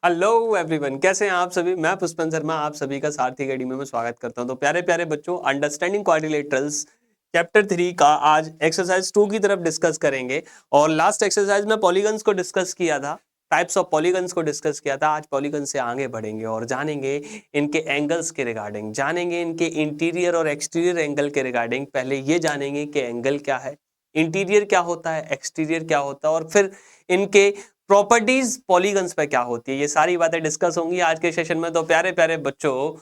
Hello everyone, कैसे हैं आप सभी। मैं पुष्पन शर्मा आप सभी का सारथी अकेडमी में स्वागत करता हूं। तो प्यारे प्यारे बच्चों, अंडरस्टैंडिंग क्वाड्रिलेटरल्स चैप्टर 3 का आज एक्सरसाइज 2 की तरफ डिस्कस करेंगे। और लास्ट एक्सरसाइज में पॉलीगन्स को डिस्कस किया था, टाइप्स ऑफ पॉलीगन्स को डिस्कस किया था। आज पॉलीगन से आगे बढ़ेंगे और जानेंगे इनके एंगल्स के रिगार्डिंग, जानेंगे इनके इंटीरियर और एक्सटीरियर एंगल के रिगार्डिंग। पहले ये जानेंगे कि एंगल क्या है, इंटीरियर क्या होता है, एक्सटीरियर क्या होता है, और फिर इनके प्रॉपर्टीज पॉलीगन्स पे क्या होती है, ये सारी बातें डिस्कस होंगी आज के सेशन में। तो प्यारे प्यारे बच्चों,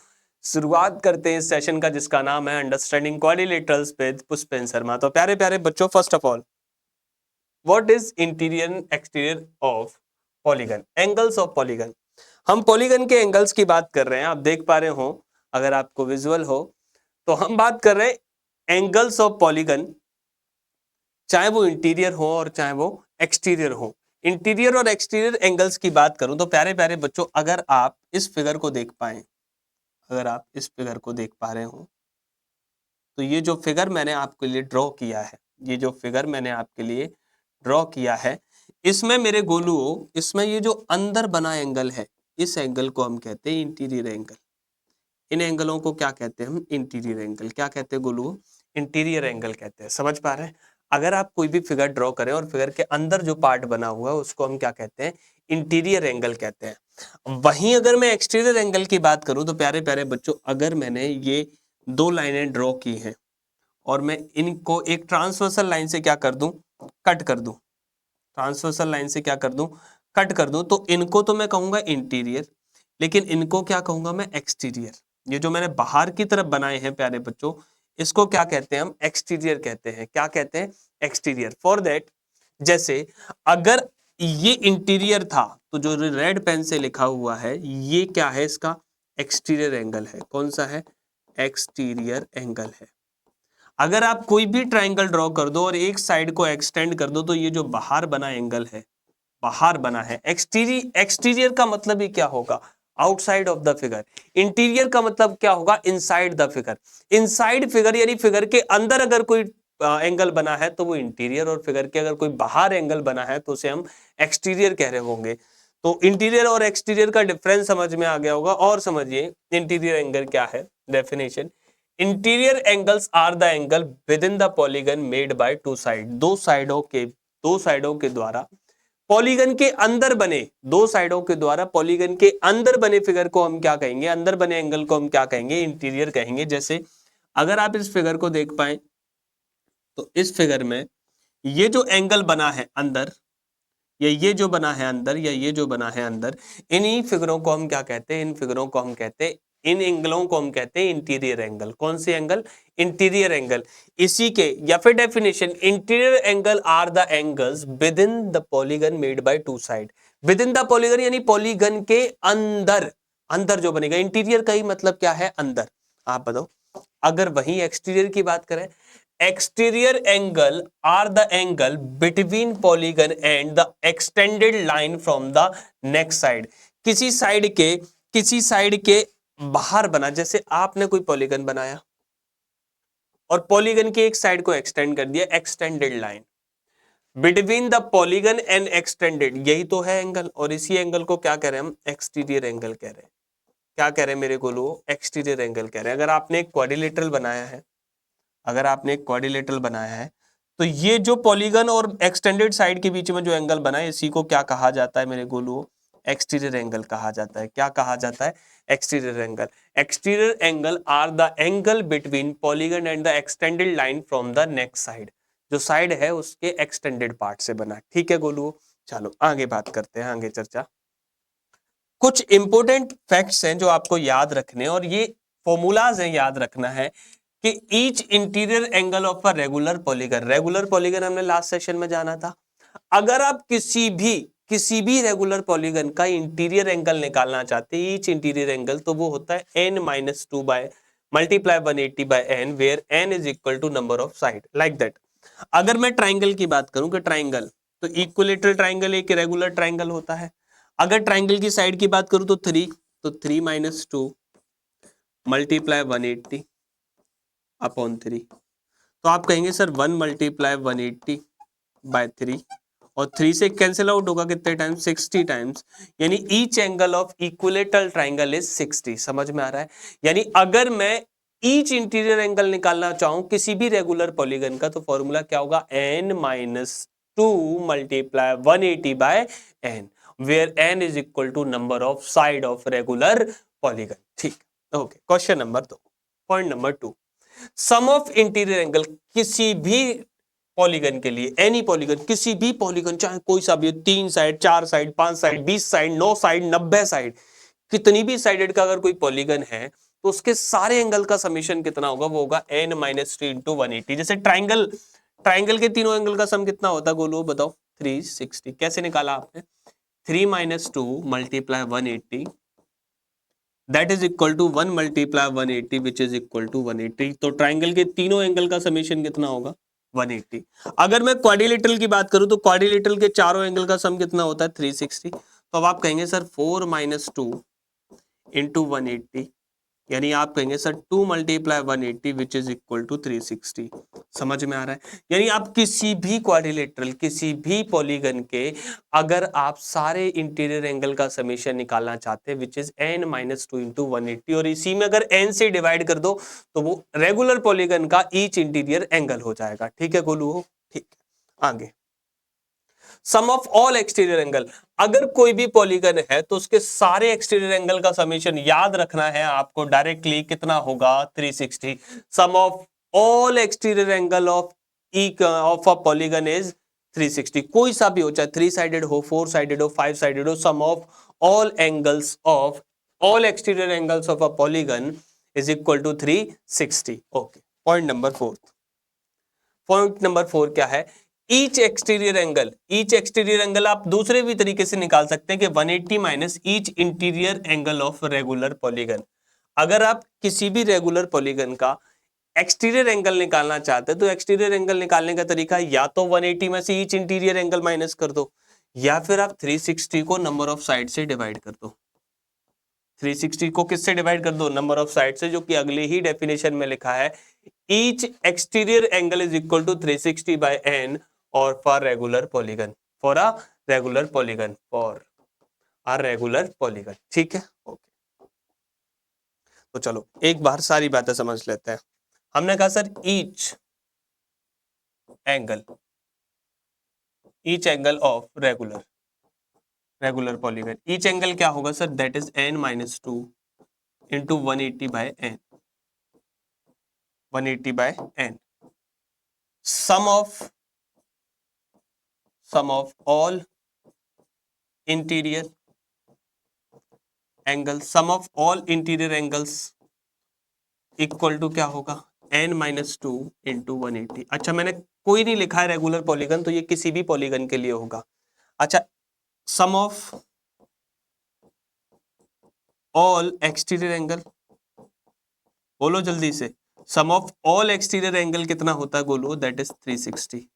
शुरुआत करते हैं इस सेशन का जिसका नाम है understanding quadrilaterals with Pushpen Sharma. तो प्यारे प्यारे बच्चों, first of all, what is interior and exterior of polygon, angles of polygon. हम पॉलीगन के एंगल्स की बात कर रहे हैं, आप देख पा रहे हो अगर आपको विजुअल हो तो हम बात कर रहे हैं एंगल्स ऑफ पॉलीगन, चाहे वो इंटीरियर हो और चाहे वो एक्सटीरियर हो। इंटीरियर और एक्सटीरियर एंगल्स की बात करूं तो प्यारे प्यारे बच्चों, अगर आप इस फिगर को देख पाए, अगर आप इस फिगर को देख पा रहे हो तो ये जो फिगर मैंने आपके लिए ड्रॉ किया है, ये जो फिगर मैंने आपके लिए ड्रॉ किया है, इसमें मेरे गोलुओं, इसमें ये जो अंदर बना एंगल है, इस एंगल को हम कहते हैं इंटीरियर एंगल। इन एंगलों को क्या कहते हैं हम? Interior angle. क्या कहते हैं गोलुओं? इंटीरियर एंगल कहते हैं। समझ पा रहे हैं? अगर आप कोई भी फिगर ड्रॉ करें और फिगर के अंदर जो पार्ट बना हुआ है उसको हम क्या कहते हैं? इंटीरियर एंगल कहते हैं। वहीं अगर मैं एक्सटीरियर एंगल की बात करूं तो प्यारे प्यारे बच्चों, अगर मैंने ये दो लाइनें ड्रॉ की हैं और मैं इनको एक ट्रांसवर्सल लाइन से क्या कर दूं? कट कर दूं। ट्रांसवर्सल लाइन से क्या कर दूं? कट कर दूं। तो इनको तो मैं कहूंगा इंटीरियर, लेकिन इनको क्या कहूंगा मैं? एक्सटीरियर। ये जो मैंने बाहर की तरफ बनाए हैं प्यारे बच्चों, इसको क्या कहते हैं हम? एक्सटीरियर कहते हैं। क्या कहते हैं? एक्सटीरियर। फॉर दैट, जैसे अगर ये इंटीरियर था तो जो रेड पेन से लिखा हुआ है ये क्या है? इसका एक्सटीरियर एंगल है। कौन सा है? एक्सटीरियर एंगल है। अगर आप कोई भी ट्राइंगल ड्रॉ कर दो और एक साइड को एक्सटेंड कर दो तो ये जो बाहर बना एंगल है, बाहर बना है। एक्सटीरियर का मतलब ही क्या होगा? Outside of the figure. Interior का मतलब क्या होगा? Inside the figure. Inside figure यानी फिगर के अंदर अगर कोई एंगल बना है तो वो इंटीरियर, और फिगर के अगर कोई बाहर एंगल बना है तो उसे हम एक्सटीरियर कह रहे होंगे। तो इंटीरियर और एक्सटीरियर का डिफरेंस समझ में आ गया होगा। और समझिए इंटीरियर एंगल क्या है। Definition: interior angles are the angle within the polygon made by two side. दो साइडों के द्वारा पॉलीगन के अंदर बने, दो साइडों के द्वारा पॉलीगन के अंदर बने फिगर को हम क्या कहेंगे? अंदर बने एंगल को हम क्या कहेंगे? इंटीरियर कहेंगे। जैसे अगर आप इस फिगर को देख पाए तो इस फिगर में ये जो एंगल बना है अंदर, या ये जो बना है अंदर, या ये जो बना है अंदर, इन्हीं फिगरों को हम क्या कहते हैं? इन फिगरों को हम कहते हैं, इन एंगलों को हम कहते हैं इंटीरियर एंगल। कौन सी एंगल? Interior angle. इसी के या फिर definition: interior angle are the angles within the polygon made by two side. Within the polygon यानी पॉलीगन के अंदर, अंदर जो बनेगा। इंटीरियर का ही मतलब क्या है? अंदर। आप बताओ। अगर वही एक्सटीरियर की बात करें, exterior angle are the angle between polygon and the extended line from the next side। किसी साइड के बाहर बना, जैसे आपने कोई पॉलीगन बनाया और पॉलीगन की एक साइड को एक्सटेंड कर दिया, extended line between the polygon and extended, यही तो है एंगल। और इसी एंगल को क्या कह रहे हैं हम? एक्सटीरियर एंगल कह रहे हैं। क्या कह रहे हैं मेरे को लोग? एक्सटीरियर एंगल कह रहे हैं। अगर आपने एक क्वाड्रिलेटरल बनाया है, अगर आपने एक क्वाड्रिलेटरल बनाया है तो ये जो पॉलीगन और एक्सटेंडेड साइड के बीच में जो एंगल बना है, इसी को क्या कहा जाता है मेरे गोलू? एक्सटीरियर एंगल कहा जाता है। क्या कहा जाता है? Exterior angle. Exterior angle are the angle between polygon and the extended line from the next side. जो साइड है उसके एक्सटेंडेड पार्ट से बना। ठीक है गोलू? चलो आगे बात करते हैं, आगे चर्चा। कुछ इंपोर्टेंट फैक्ट्स हैं जो आपको याद रखने, और ये फॉर्मूलाज हैं, याद रखना है कि each interior angle of a regular polygon. Regular polygon हमने लास्ट सेशन में जाना था। अगर आप किसी भी रेगुलर पॉलीगन का इंटीरियर एंगल निकालना चाहते हैं, ईच इंटीरियर एंगल, तो वो होता है n-2 by multiply 180 by n, where n is equal to number of side, like that. अगर मैं ट्राइंगल की बात करूं कि ट्राइंगल, तो इक्विलेटरल ट्राइंगल एक रेगुलर ट्राइंगल होता है। अगर ट्राइंगल की साइड की बात करूं तो 3, तो 3-2 मल्टीप्लाई 180 अपॉन 3। तो आप कहेंगे सर 1 मल्टीप्लाई 180 बाय 3 और 3 से कैंसिल आउट होगा कितने टाइम्स, 60 टाइम्स, यानी each angle of equilateral triangle is 60। समझ में आ रहा है? यानी अगर मैं ईच इंटीरियर एंगल निकालना चाहूं किसी भी रेगुलर पॉलीगन का, तो फॉर्मूला क्या होगा, n minus 2 multiply 180 by n, where n is equal to number of side of regular polygon. ठीक, okay. Question number 2, point number 2, sum of interior angle किसी भी पॉलीगन के लिए, एनी पॉलीगन, किसी भी पॉलीगन, चाहे कोई सा भी हो, 3 side, 4 side, 5 side, 20 side, 9 side, 90 side, कितनी भी साइडेड का अगर कोई पॉलीगन है तो उसके सारे एंगल का समीशन कितना होगा, वो होगा n माइनस 3 इंटू 180। जैसे ट्राइंगल, ट्राइंगल के तीनों एंगल का सम कितना होता है गोलू, बताओ? 360। कैसे निकाला आपने? 3 minus 2 multiply 180 that is equal to 1 multiply 180 which is equal to 180। तो ट्राइंगल के तीनों एंगल का समीशन कितना होगा, 180। अगर मैं क्वाड्रिलेटरल की बात करूं तो क्वाड्रिलेटरल के चारों एंगल का सम कितना होता है, 360। तो अब आप कहेंगे सर 4 माइनस 2 इंटू 180, यानी आप कहेंगे sir 2 multiply 180 which is equal to 360। समझ में आ रहा है? यानी आप किसी भी क्वाड्रिलेटरल, किसी भी पॉलीगन के अगर आप सारे इंटीरियर एंगल का समीशन निकालना चाहते हैं which is n minus 2 into 180, और इसी में अगर n से डिवाइड कर दो तो वो रेगुलर पॉलीगन का ईच इंटीरियर एंगल हो जाएगा। ठीक है गोलू हो? ठीक है, आगे सम ऑफ ऑल एक्सटीरियर एंगल, अगर कोई भी पॉलीगन है तो उसके सारे एक्सटीरियर एंगल का समीशन याद रखना है आपको डायरेक्टली, कितना होगा, 360। Sum of all exterior angle of a polygon is 360। कोई सा भी हो, चाहे 3 साइडेड हो, 4 साइडेड हो, 5 साइडेड हो, sum of all angles of all exterior angles of a polygon is equal to 360। Okay, point number 4, point number 4 क्या है, each exterior angle, each exterior angle आप दूसरे भी तरीके से निकाल सकते हैं कि 180 minus each interior angle of regular polygon. अगर आप किसी भी रेगुलर पॉलीगन का एक्सटीरियर एंगल निकालना चाहते हैं तो एक्सटीरियर एंगल निकालने का तरीका या तो 180 में से ईच इंटीरियर एंगल माइनस कर दो, या फिर आप 360 को नंबर ऑफ साइड से डिवाइड कर दो। 360 को किससे डिवाइड कर दो, नंबर ऑफ साइड से, जो कि अगली ही डेफिनेशन में लिखा है, each exterior angle is equal to 360 by n, और for regular polygon, for a regular polygon, for a regular polygon. ठीक है, ओके। तो चलो एक बार सारी बातें समझ लेते हैं। हमने कहा sir each angle of regular polygon, each angle क्या होगा sir, that is n minus 2 into 180 by n, 180 by n। Sum of all interior angle, sum of all interior angles equal to क्या होगा, n माइनस 2 इंटू 180। अच्छा, मैंने कोई नहीं लिखा है रेगुलर पॉलीगन, तो ये किसी भी पॉलीगन के लिए होगा। अच्छा, सम ऑफ ऑल एक्सटीरियर एंगल, बोलो जल्दी से, सम ऑफ ऑल एक्सटीरियर एंगल कितना होता है बोलो, that is 360।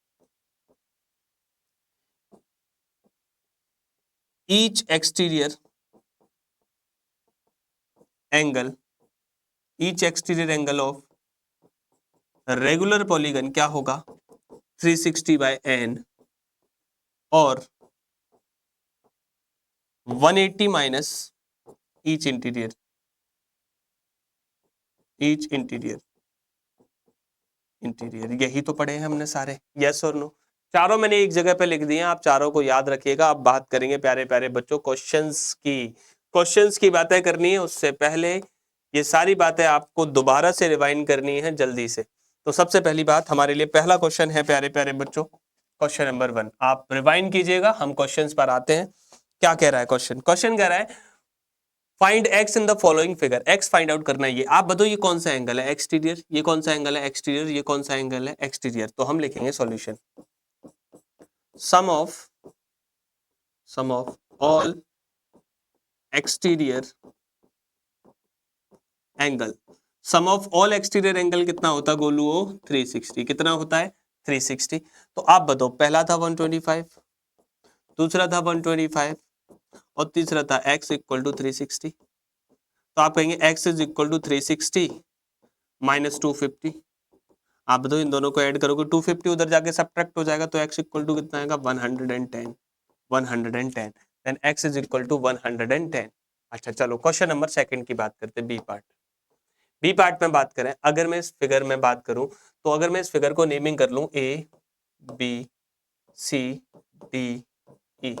Each exterior angle, each exterior angle of regular polygon क्या होगा, 360 बाय n, और 180 माइनस ईच इंटीरियर यही तो पढ़े हैं हमने सारे, यस और नो। चारों मैंने एक जगह पे लिख दिए हैं, आप चारों को याद रखिएगा। अब बात करेंगे प्यारे प्यारे बच्चों क्वेश्चंस की बातें करनी है, उससे पहले ये सारी बातें आपको दोबारा से रिवाइंड करनी है जल्दी से। तो सबसे पहली बात हमारे लिए पहला क्वेश्चन है प्यारे प्यारे बच्चों, क्वेश्चन नंबर 1, आप रिवाइंड कीजिएगा, हम क्वेश्चंस पर आते हैं। क्या कह रहा है क्वेश्चन कह रहा है find x in the following figure, x find out करना है। ये आप बताओ ये कौन सा एंगल है, एक्सटीरियर, ये कौन सा एंगल है एक्सटीरियर, ये कौन सा एंगल है एक्सटीरियर। तो हम लिखेंगे solution, sum of all exterior angle, sum of all exterior angle कितना होता है गोलू, 360। कितना होता है, 360। तो आप बताओ, पहला था 125, दूसरा था 125, और तीसरा था x इक्वल टू 360। तो आप कहेंगे x is equal to 360 minus 250। आप बताओ, इन दोनों को ऐड करोगे 250 उधर जाके सब्ट्रैक्ट हो जाएगा, तो x इक्वल टू कितना आएगा 110, 110, then x is equal to 110। अच्छा चलो क्वेश्चन नंबर सेकंड की बात करते हैं, बी पार्ट। बी पार्ट में बात करें, अगर मैं इस फिगर में बात करूं, तो अगर मैं इस फिगर को नेमिंग कर लूं A B C D E,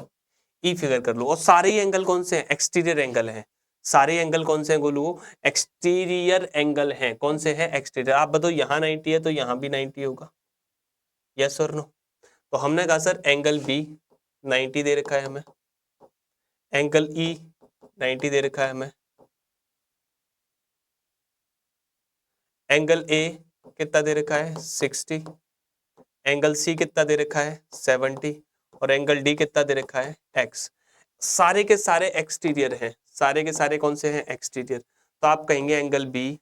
E figure कर लो, और सारे ही एंगल कौन से हैं, एक्सटीरियर एंगल हैं। सारे एंगल कौन से हैं गोलू, एक्सटीरियर एंगल हैं। कौन से हैं, एक्सटीरियर। आप बताओ, यहाँ 90 है तो यहाँ भी 90 होगा, यस और नो। तो हमने कहा सर एंगल बी 90 दे रखा है हमें, एंगल ई 90 दे रखा है हमें, एंगल ए कितना दे रखा है 60, एंगल सी कितना दे रखा है 70, और एंगल डी कितना दे रखा है एक्स। सारे के सारे एक्सटीरियर हैं, सारे के सारे कौन से हैं, एक्सटीरियर। तो आप कहेंगे angle B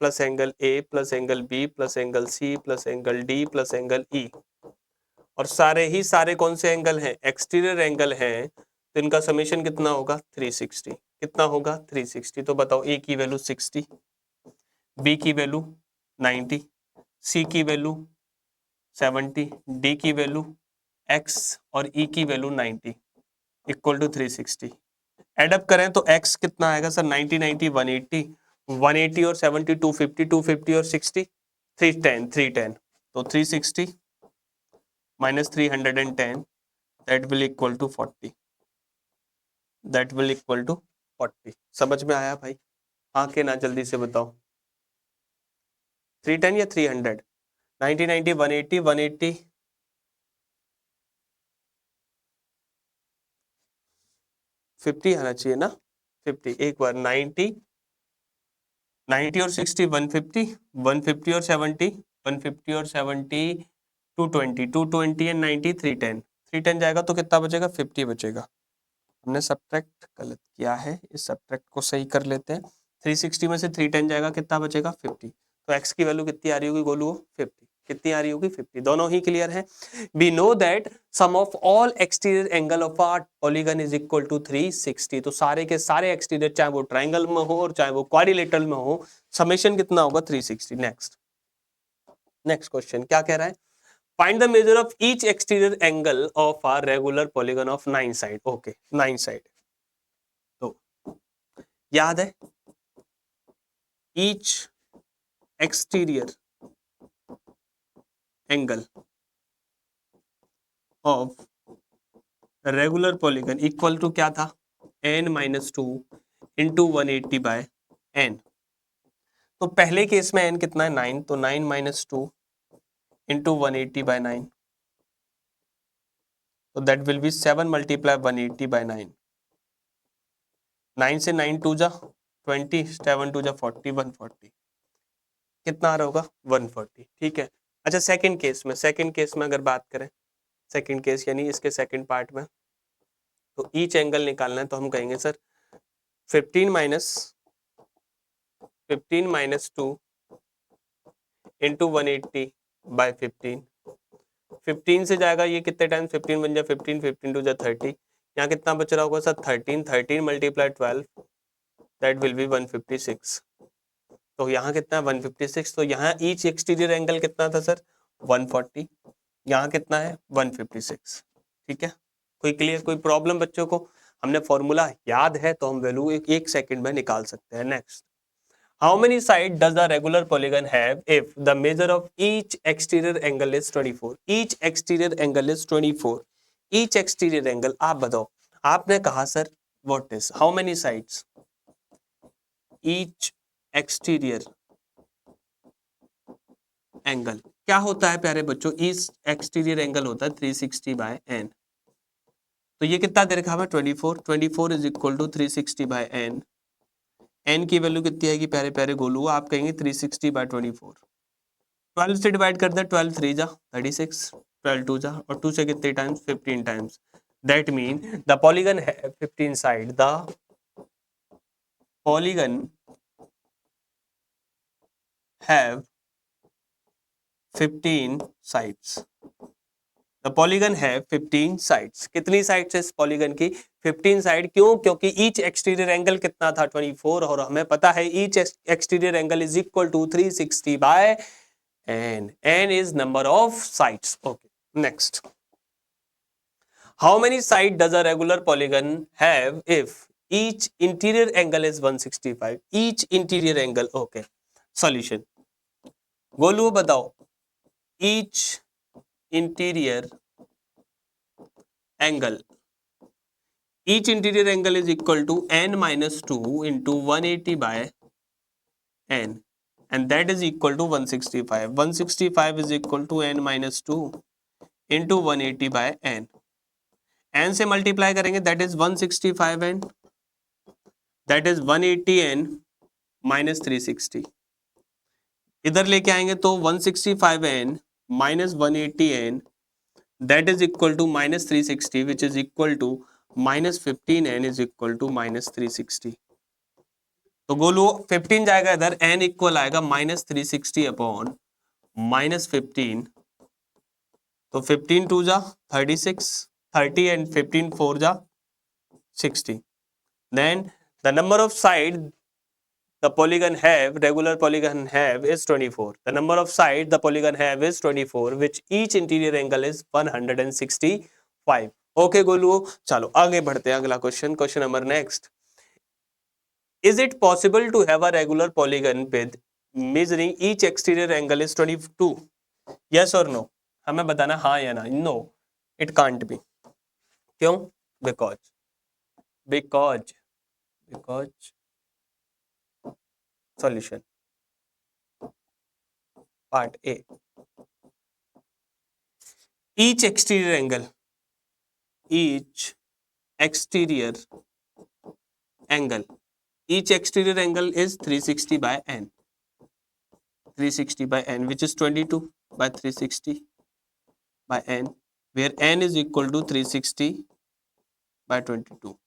plus angle A plus angle B plus angle C plus angle D plus angle E, और सारे ही सारे कौन से एंगल हैं, एक्सटीरियर एंगल हैं, तो इनका समेशन कितना होगा 360। कितना होगा 360। तो बताओ ए की वैल्यू 60, बी की वैल्यू 90, सी की वैल्यू 70, डी की वैल्यू x और e की वैल्यू 90 इक्वल टू 360। एडअप करें तो x कितना आएगा सर 90 90 180, 180 और 70 250, 250 और 60 310, 310। तो 360 minus 310 that will equal to 40, that will equal to 40। समझ में आया भाई, हाँ के ना, जल्दी से बताओ 310 या 300, 90 90 180 180 50 आना चाहिए ना, 50 एक बार 90 90 और 60 150, 150 और 70 150 और 70 220, 220 एंड 90 310, 310 जाएगा तो कितना बचेगा 50 बचेगा। हमने सब्ट्रैक्ट गलत किया है, इस सब्ट्रैक्ट को सही कर लेते हैं। 360 में से 310 जाएगा, कितना बचेगा 50। तो x की वैल्यू कितनी आ रही होगी गोलू, 50। कितनी आ रही होगी 50। दोनों ही क्लियर है। We know that sum of all exterior angle of a polygon is equal to 360। तो सारे के सारे एक्सटीरियर, चाहे वो ट्राइंगल में हो और चाहे वो क्वाड्रिलेटरल में हो, समेशन कितना होगा 360। नेक्स्ट नेक्स्ट क्वेश्चन क्या कह रहा है, find the measure of each exterior angle of a regular polygon of 9 side. Okay 9 side, तो याद है each exterior angle of regular polygon equal to क्या था, n minus 2 into 180 by n। तो पहले केस में n कितना है 9, तो 9 माइनस 2 इंटू 180 बाय 9, तो that will be 7 multiply 180 by 9। 9 से 9 टू जा 20, 7 टू जा 40, 140। कितना आ रहा होगा 140। ठीक है। अच्छा सेकंड केस में अगर बात करें, सेकंड केस यानी इसके सेकंड पार्ट में, तो ईच एंगल निकालना है, तो हम कहेंगे सर 15 माइनस 2 इंटू 180 बाय 15। 15 से जाएगा ये कितने टाइम, 15 बन जाए 15, 15 टू जा 30, यहाँ कितना बच रहा होगा sir 13, 13 multiply 12 that will B 156। तो यहाँ कितना 156, तो यहाँ ईच एक्सटीरियर एंगल कितना था सर 140, यहाँ कितना है 156। ठीक है, कोई क्लियर, कोई प्रॉब्लम बच्चों को, हमने फॉर्मूला याद है तो हम वैल्यू एक सेकंड में निकाल सकते हैं। Next, how many side does a regular polygon have if the measure of each exterior angle is 24? each exterior angle is 24, each exterior angle, आप बताओ, आपने कहा sir what is how many sides, each exterior angle क्या होता है प्यारे बच्चों, each exterior angle होता है 360 बाय n। तो ये कितना दे रखा है 24, 24 is equal to 360 by n। n की वैल्यू कितनी आएगी प्यारे प्यारे गोलू, आप कहेंगे 360 बाय 24। 12 से डिवाइड कर दे, 12 3 जा 36, 12 2 जा, और 2 से कितने times 15 times. That mean the polygon है 15 side, the polygon have 15 sides. The polygon है 15 साइड्स। कितनी साइड्स है इस पॉलीगन की, 15 साइड। क्यों, क्योंकि ईच एक्सटीरियर एंगल कितना था 24, और हमें पता है each exterior angle is equal to 360 by n is number of sides. Okay, next. How many sides does a regular polygon have if each interior angle is 165? Each interior angle. Okay, solution. Golu बताओ, each interior angle, each interior angle is equal to n minus 2 into 180 by n, and that is equal to 165. 165 is equal to n minus 2 into 180 by n. n से multiply करेंगे, that is 165n, that is 180n minus 360. इधर लेके आएंगे तो 165n minus 180n, that is equal to minus 360, which is equal to minus 15n is equal to minus 360. तो गोलू 15 जाएगा इधर, n equal आएगा माइनस 360 अपॉन माइनस 15. तो 15 टू जा 36, 30 एंड 15 4 जा 60. Then the number of side the polygon have, regular polygon have, is 24. The number of side the polygon have is 24, which each interior angle is 165. Okay Golu, चलो आगे बढ़ते हैं. अगला question, question number next. Is it possible to have a regular polygon with measuring each exterior angle is 22? Yes or no? हमें बताना हाँ या ना. No, it can't be. क्यों? Because solution. Part A. Each exterior angle is 360 by n. 360 by n, which is 22 by 360 by n, where n is equal to 360 by 22.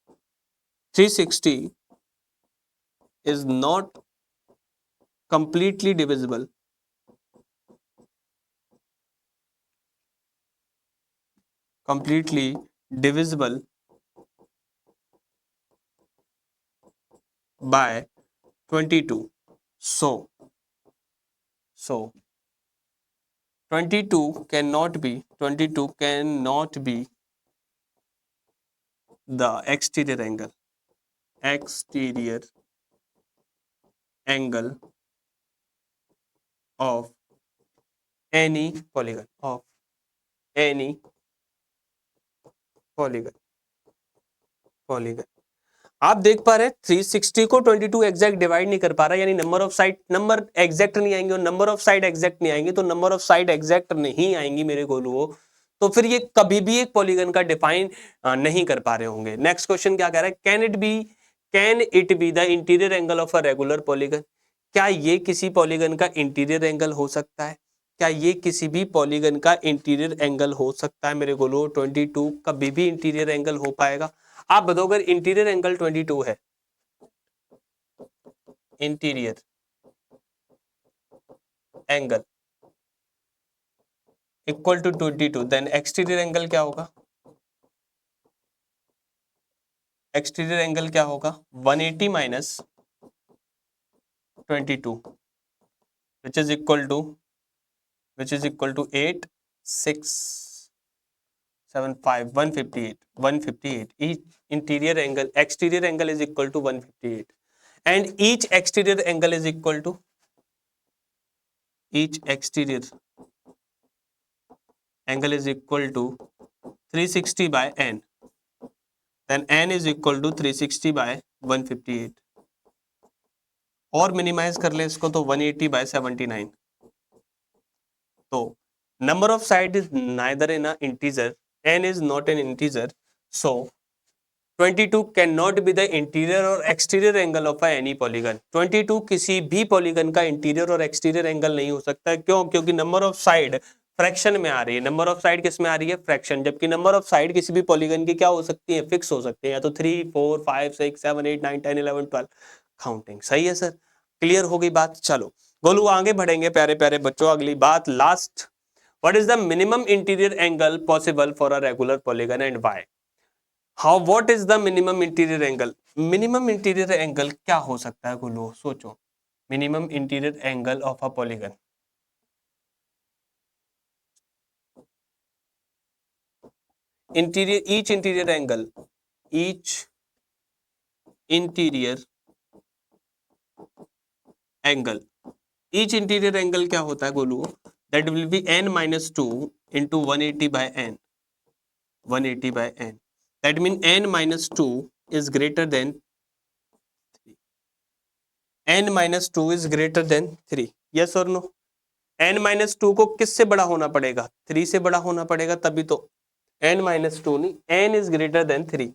360 is not completely divisible by 22. So 22 cannot be the exterior angle of any polygon, आप देख पा रहे हैं 360 को 22 exact divide नहीं कर पा रहा, यानी number of side, number exact नहीं आएंगे, और नंबर ऑफ साइड एग्जैक्ट नहीं आएंगे, तो नंबर ऑफ साइड एग्जैक्ट नहीं आएंगी मेरे गोलुओं, तो फिर ये कभी भी एक पॉलीगन का डिफाइन नहीं कर पा रहे होंगे. नेक्स्ट क्वेश्चन क्या कह रहा है? Can it be the interior angle of a regular polygon? क्या ये किसी पॉलीगन का इंटीरियर एंगल हो सकता है? क्या ये किसी भी पॉलीगन का इंटीरियर एंगल हो सकता है मेरे गोलुओं? 22 कभी भी इंटीरियर एंगल हो पाएगा? आप बताओ, अगर इंटीरियर एंगल 22 है, interior angle equal to 22, then exterior angle क्या होगा? एक्सटीरियर एंगल क्या होगा? 180 minus 22, which is equal to 8 6 7 5 158. Each interior angle, exterior angle is equal to 158, and each exterior angle is equal to 360 by n. Then n is equal to 360 by 158. और minimise कर ले इसको तो 180 by 79. तो number of side is neither in a integer, n is not an integer, so 22 cannot be the interior or exterior angle of any polygon. 22 किसी भी polygon का interior और एक्सटीरियर एंगल नहीं हो सकता है. क्यों? क्योंकि नंबर ऑफ साइड फ्रैक्शन में आ रही है. नंबर ऑफ साइड किस में आ रही है? फ्रैक्शन. जबकि नंबर ऑफ साइड किसी भी पॉलीगन की क्या हो सकती है? फिक्स हो सकती है, या तो 3 4 5 6 7 8 9 10 11 12 काउंटिंग. सही है सर? क्लियर हो गई बात? चलो बोलो आगे बढ़ेंगे प्यारे प्यारे बच्चों. अगली बात, last. What is the minimum interior angle possible for a regular polygon and why? What is the minimum interior angle? Minimum interior angle क्या हो सकता है गोलू? सोचो. Minimum interior angle of a polygon. Interior each interior angle क्या होता है Golu? That will B n minus two into 180 by n. That means n minus 2 is greater than 3. n minus 2 is greater than 3. Yes or no? n minus 2 को किससे बड़ा होना पड़ेगा? 3 से बड़ा होना पड़ेगा, तभी तो n minus 2 नहीं, n is greater than 3.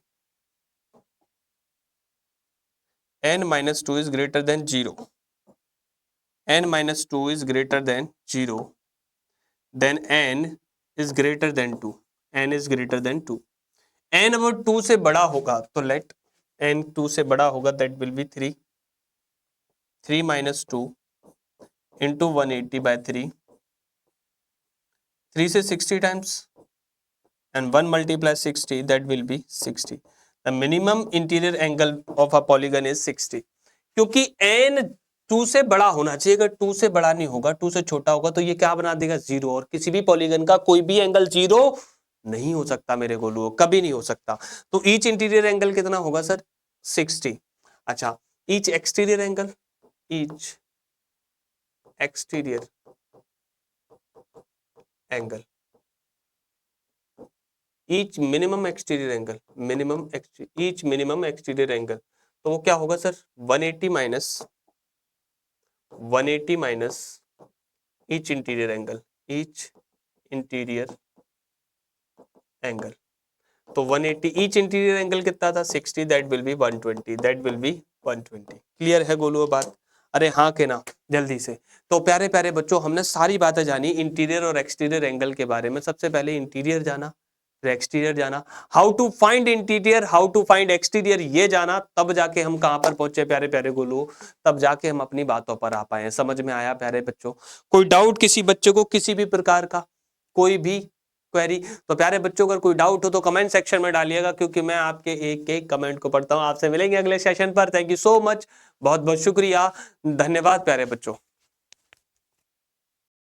n minus 2 is greater than 0. n minus 2 is greater than 0. Then n is greater than 2. n is greater than 2. n अगर 2 से बड़ा होगा तो लेट n 2 से बड़ा होगा, that will B 3. 3 minus 2 into 180 by 3. 3 से 60 times and 1 multiply 60, that will be 60. The minimum interior angle of a polygon is 60. क्योंकि n 2 से बड़ा होना चाहिए, अगर 2 से बड़ा नहीं होगा, 2 से छोटा होगा तो ये क्या बना देगा? 0. और किसी भी पॉलीगन का कोई भी एंगल 0 नहीं हो सकता मेरे गोलू, कभी नहीं हो सकता. तो ईच इंटीरियर एंगल कितना होगा सर? 60. अच्छा, each exterior angle, each exterior angle, each minimum exterior angle, each minimum exterior angle, तो वो क्या होगा sir? 180 minus each interior angle, each interior angle. तो 180 ईच इंटीरियर एंगल कितना था? 60. That will B 120. That will B 120. Clear है गोलू बात? अरे हाँ के ना, जल्दी से. तो प्यारे प्यारे बच्चों, हमने सारी बातें जानी इंटीरियर और एक्सटीरियर एंगल के बारे में. सबसे पहले इंटीरियर जाना, फिर एक्सटीरियर जाना, how to find interior, how to find exterior ये जाना, तब जाके हम कहां पर पहुंचे प्यारे प्यारे गोलू? तब जाके हम अपनी बातों पर आ पाए. समझ में आया प्यारे बच्चों? कोई डाउट किसी बच्चे को किसी भी प्रकार का, कोई भी क्वेरी? तो प्यारे बच्चों, अगर कोई डाउट हो तो कमेंट सेक्शन में डालिएगा, क्योंकि मैं आपके एक एक कमेंट को पढ़ता हूं. आपसे मिलेंगे अगले सेशन पर. थैंक यू सो मच, बहुत बहुत शुक्रिया, धन्यवाद प्यारे बच्चों.